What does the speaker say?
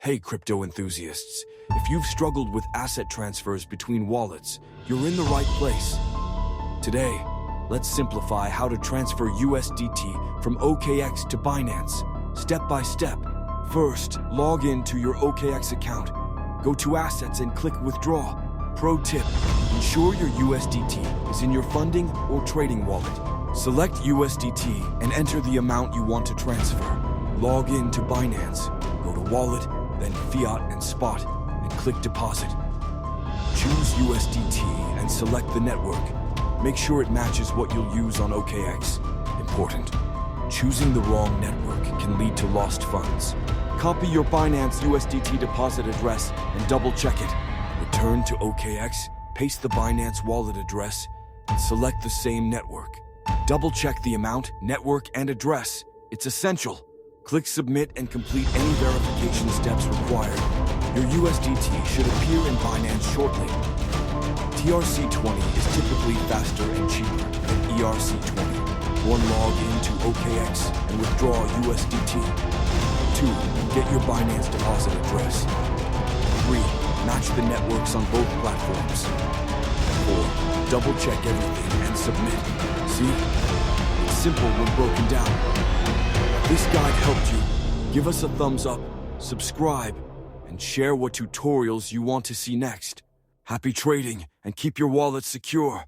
Hey crypto enthusiasts, if you've struggled with asset transfers between wallets, you're in the right place. Today, let's simplify how to transfer USDT from OKX to Binance, step by step. First, log in to your OKX account. Go to Assets and click Withdraw. Pro tip, ensure your USDT is in your funding or trading wallet. Select USDT and enter the amount you want to transfer. Log in to Binance, go to Wallet, then Fiat and Spot, and click Deposit. Choose USDT and select the network. Make sure it matches what you'll use on OKX. Important. Choosing the wrong network can lead to lost funds. Copy your Binance USDT deposit address and double-check it. Return to OKX, paste the Binance wallet address, and select the same network. Double-check the amount, network, and address. It's essential. Click Submit and complete any verification steps required. Your USDT should appear in Binance shortly. TRC20 is typically faster and cheaper than ERC20. 1. Log into OKX and withdraw USDT. 2. Get your Binance deposit address. 3. Match the networks on both platforms. 4. Double-check everything and submit. See? It's simple when broken down. This guide helped you. Give us a thumbs up, subscribe, and share what tutorials you want to see next. Happy trading and keep your wallet secure.